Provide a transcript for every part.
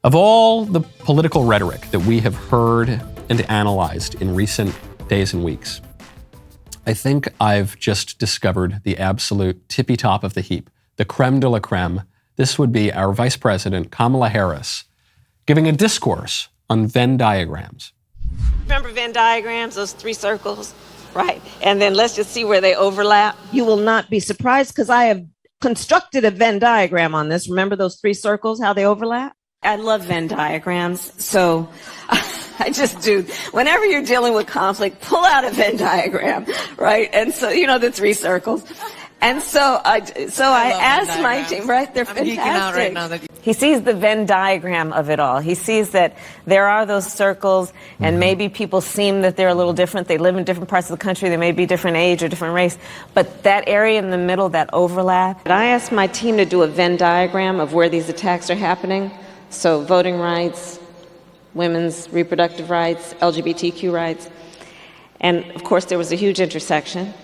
Of all the political rhetoric that we have heard and analyzed in recent days and weeks, I think I've just discovered the absolute tippy top of the heap, the creme de la creme. This would be our Vice President, Kamala Harris, giving a discourse on Venn diagrams. Remember Venn diagrams, those three circles? Right. And then let's just see where they overlap. You will not be surprised because I have constructed a Venn diagram on this. Remember those three circles, how they overlap? I love Venn diagrams. So I just do. Whenever you're dealing with conflict, pull out a Venn diagram, right? And so, the three circles. And so I asked my team, right? They're fantastic. Out right now he sees the Venn diagram of it all. He sees that there are those circles, and maybe people seem that they're a little different. They live in different parts of the country. They may be different age or different race. But that area in the middle, that overlap. I asked my team to do a Venn diagram of where these attacks are happening. So voting rights, women's reproductive rights, LGBTQ rights. And, of course, there was a huge intersection.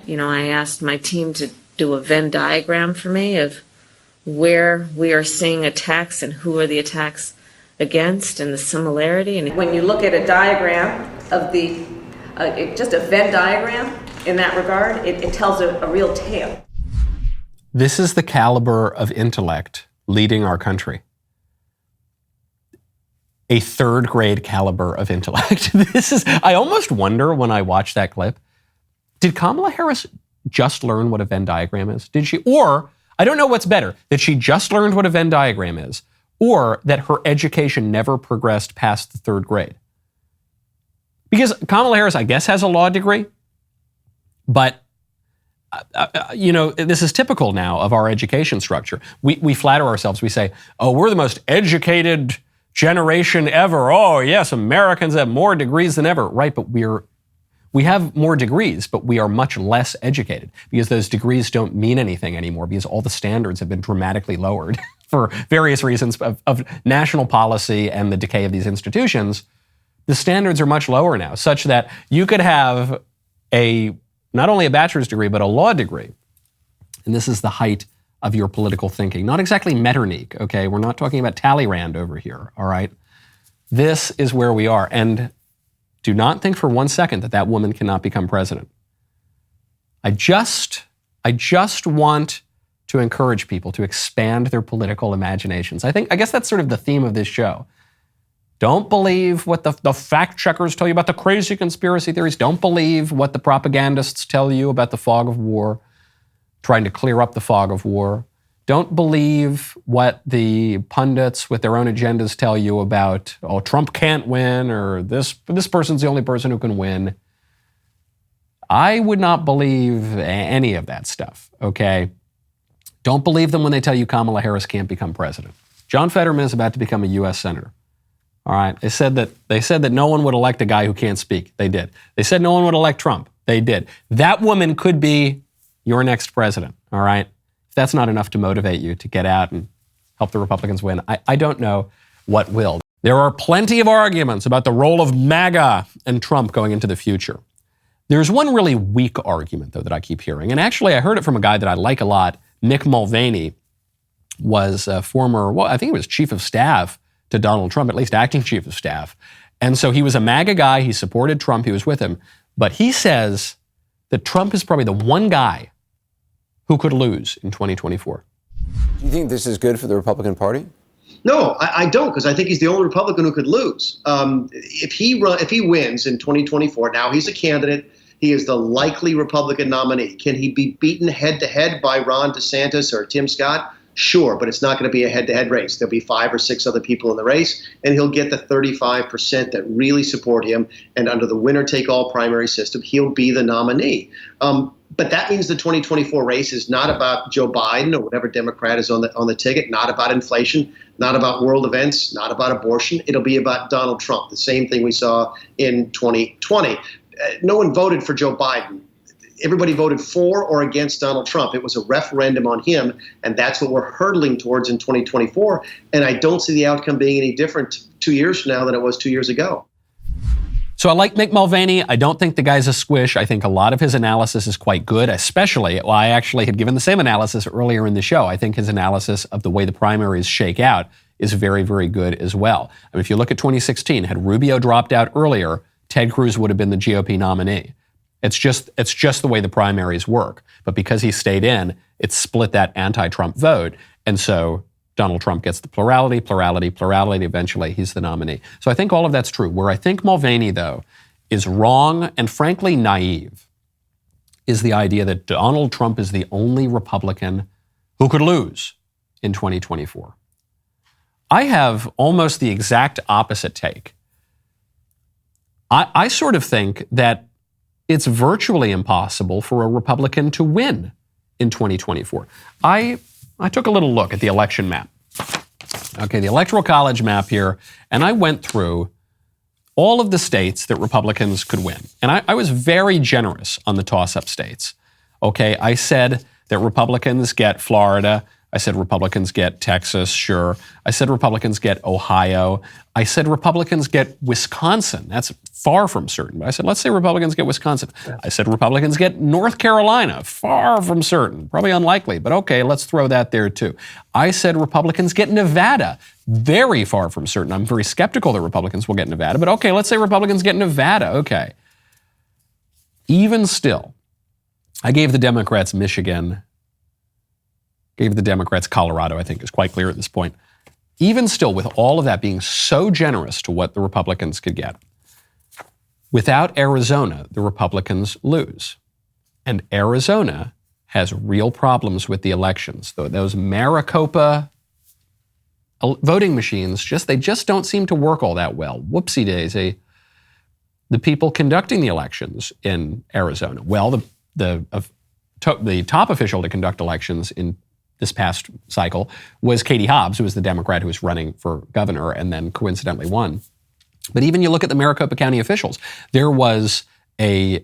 I asked my team to do a Venn diagram for me of where we are seeing attacks and who are the attacks against and the similarity. And when you look at a diagram of just a Venn diagram in that regard, it tells a real tale. This is the caliber of intellect leading our country. A third grade caliber of intellect. I almost wonder when I watch that clip, did Kamala Harris just learn what a Venn diagram is? Did she? Or, I don't know what's better, that she just learned what a Venn diagram is, or that her education never progressed past the third grade. Because Kamala Harris, I guess, has a law degree, but, this is typical now of our education structure. We flatter ourselves. We say, oh, we're the most educated generation ever. Oh, yes, Americans have more degrees than ever. Right, but we have more degrees, but we are much less educated because those degrees don't mean anything anymore because all the standards have been dramatically lowered for various reasons of national policy and the decay of these institutions. The standards are much lower now, such that you could have not only a bachelor's degree, but a law degree. And this is the height of your political thinking. Not exactly Metternich, okay? We're not talking about Talleyrand over here, all right? This is where we are. And do not think for one second that woman cannot become president. I just want to encourage people to expand their political imaginations. I guess that's sort of the theme of this show. Don't believe what the fact checkers tell you about the crazy conspiracy theories. Don't believe what the propagandists tell you about the fog of war, trying to clear up the fog of war. Don't believe what the pundits with their own agendas tell you about, oh, Trump can't win, or this person's the only person who can win. I would not believe any of that stuff, okay? Don't believe them when they tell you Kamala Harris can't become president. John Fetterman is about to become a U.S. senator. All right, they said that no one would elect a guy who can't speak. They did. They said no one would elect Trump. They did. That woman could be your next president, all right? If that's not enough to motivate you to get out and help the Republicans win, I don't know what will. There are plenty of arguments about the role of MAGA and Trump going into the future. There's one really weak argument, though, that I keep hearing. And actually, I heard it from a guy that I like a lot. Mick Mulvaney was a former, I think he was chief of staff to Donald Trump, at least acting chief of staff. And so he was a MAGA guy. He supported Trump. He was with him. But he says that Trump is probably the one guy who could lose in 2024. Do you think this is good for the Republican Party? No, I don't, because I think he's the only Republican who could lose. If he wins in 2024, now he's a candidate. He is the likely Republican nominee. Can he be beaten head-to-head by Ron DeSantis or Tim Scott? Sure, but it's not going to be a head-to-head race. There'll be 5 or 6 other people in the race, and he'll get the 35% that really support him. And under the winner-take-all primary system, he'll be the nominee. But that means the 2024 race is not about Joe Biden or whatever Democrat is on the ticket, not about inflation, not about world events, not about abortion. It'll be about Donald Trump, the same thing we saw in 2020. No one voted for Joe Biden. Everybody voted for or against Donald Trump. It was a referendum on him, and that's what we're hurtling towards in 2024. And I don't see the outcome being any different 2 years from now than it was 2 years ago. So I like Mick Mulvaney. I don't think the guy's a squish. I think a lot of his analysis is quite good, especially, well, I actually had given the same analysis earlier in the show. I think his analysis of the way the primaries shake out is very, very good as well. I mean, if you look at 2016, had Rubio dropped out earlier, Ted Cruz would have been the GOP nominee. It's just the way the primaries work. But because he stayed in, it split that anti-Trump vote. And so Donald Trump gets the plurality. Eventually, he's the nominee. So I think all of that's true. Where I think Mulvaney, though, is wrong and frankly naive is the idea that Donald Trump is the only Republican who could lose in 2024. I have almost the exact opposite take. I sort of think that it's virtually impossible for a Republican to win in 2024. I took a little look at the election map. Okay, the Electoral College map here, and I went through all of the states that Republicans could win. And I was very generous on the toss-up states. Okay, I said that Republicans get Florida. I said Republicans get Texas, sure. I said Republicans get Ohio. I said Republicans get Wisconsin. That's far from certain. But I said, let's say Republicans get Wisconsin. I said Republicans get North Carolina. Far from certain. Probably unlikely, but okay, let's throw that there too. I said Republicans get Nevada. Very far from certain. I'm very skeptical that Republicans will get Nevada, but okay, let's say Republicans get Nevada. Okay. Even still, I gave the Democrats Michigan, gave the Democrats Colorado, I think is quite clear at this point. Even still, with all of that being so generous to what the Republicans could get, without Arizona, the Republicans lose. And Arizona has real problems with the elections. Those Maricopa voting machines, they just don't seem to work all that well. Whoopsie daisy. The people conducting the elections in Arizona, well, the top official to conduct elections in this past cycle was Katie Hobbs, who was the Democrat who was running for governor and then coincidentally won. But even you look at the Maricopa County officials, there was a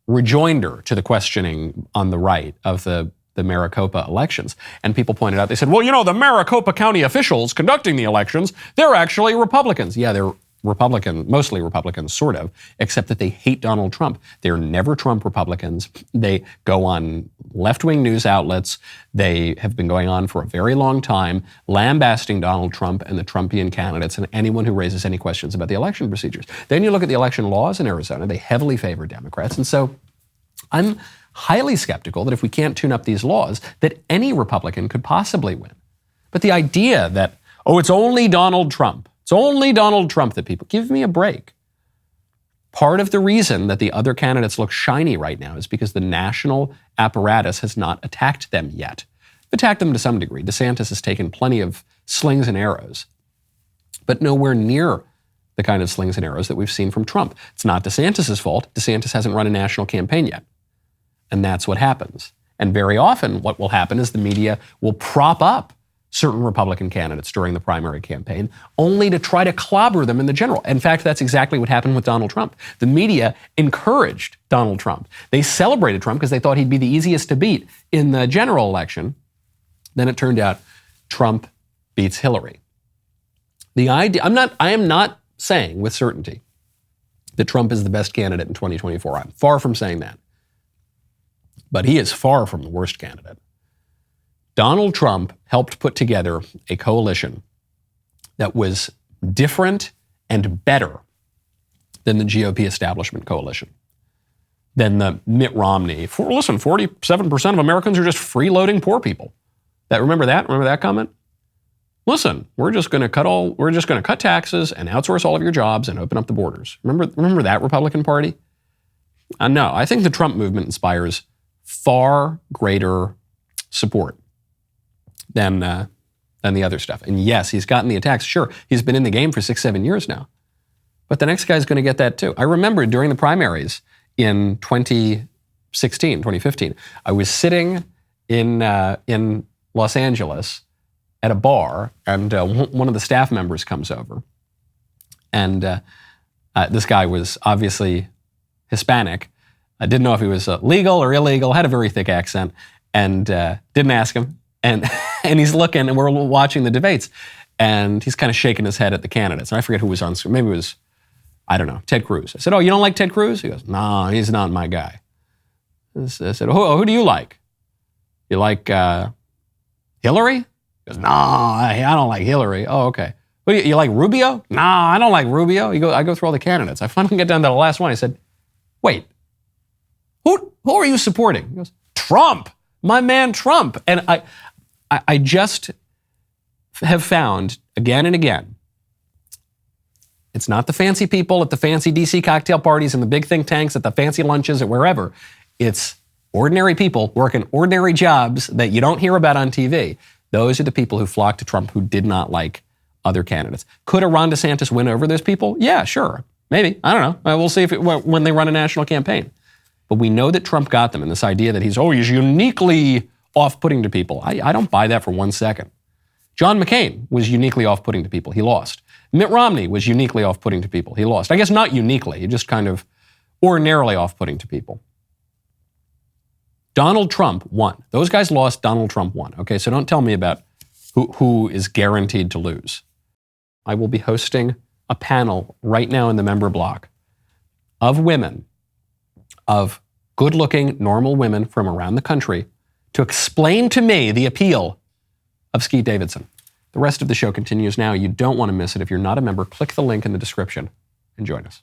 rejoinder to the questioning on the right of the Maricopa elections. And people pointed out, they said, well, the Maricopa County officials conducting the elections, they're actually Republicans. Yeah, they're Republican, mostly Republicans, sort of, except that they hate Donald Trump. They're never Trump Republicans. They go on left-wing news outlets. They have been going on for a very long time, lambasting Donald Trump and the Trumpian candidates and anyone who raises any questions about the election procedures. Then you look at the election laws in Arizona. They heavily favor Democrats. And so I'm highly skeptical that if we can't tune up these laws, that any Republican could possibly win. But the idea that, it's only Donald Trump, it's only Donald Trump that people, give me a break. Part of the reason that the other candidates look shiny right now is because the national apparatus has not attacked them yet. Attacked them to some degree. DeSantis has taken plenty of slings and arrows, but nowhere near the kind of slings and arrows that we've seen from Trump. It's not DeSantis' fault. DeSantis hasn't run a national campaign yet. And that's what happens. And very often what will happen is the media will prop up certain Republican candidates during the primary campaign, only to try to clobber them in the general. In fact, that's exactly what happened with Donald Trump. The media encouraged Donald Trump. They celebrated Trump because they thought he'd be the easiest to beat in the general election. Then it turned out Trump beats Hillary. I am not saying with certainty that Trump is the best candidate in 2024. I'm far from saying that. But he is far from the worst candidate. Donald Trump helped put together a coalition that was different and better than the GOP establishment coalition, than the Mitt Romney. 47% of Americans are just freeloading poor people. Remember that? Remember that comment? Listen, we're just going to cut taxes and outsource all of your jobs and open up the borders. Remember that Republican Party? No, I think the Trump movement inspires far greater support than the other stuff. And yes, he's gotten the attacks. Sure, he's been in the game for 6-7 years now. But the next guy's going to get that too. I remember during the primaries in 2015, I was sitting in Los Angeles at a bar, and one of the staff members comes over. And this guy was obviously Hispanic. I didn't know if he was legal or illegal, had a very thick accent, and didn't ask him. And he's looking, and we're watching the debates, and he's kind of shaking his head at the candidates. And I forget who was on screen. Maybe it was, I don't know, Ted Cruz. I said, you don't like Ted Cruz? He goes, no, he's not my guy. I said, who do you like? You like Hillary? He goes, no, I don't like Hillary. Oh, okay. What, you like Rubio? No, I don't like Rubio. I go through all the candidates. I finally get down to the last one. I said, wait, who are you supporting? He goes, Trump, my man Trump. And I just have found again and again, it's not the fancy people at the fancy DC cocktail parties and the big think tanks at the fancy lunches or wherever. It's ordinary people working ordinary jobs that you don't hear about on TV. Those are the people who flocked to Trump who did not like other candidates. Could a Ron DeSantis win over those people? Yeah, sure. Maybe. I don't know. We'll see when they run a national campaign. But we know that Trump got them, and this idea that he's uniquely off-putting to people. I don't buy that for 1 second. John McCain was uniquely off-putting to people. He lost. Mitt Romney was uniquely off-putting to people. He lost. I guess not uniquely. He just kind of ordinarily off-putting to people. Donald Trump won. Those guys lost. Donald Trump won. Okay, so don't tell me about who is guaranteed to lose. I will be hosting a panel right now in the member block of women, of good-looking, normal women from around the country to explain to me the appeal of Skeet Davidson. The rest of the show continues now. You don't want to miss it. If you're not a member, click the link in the description and join us.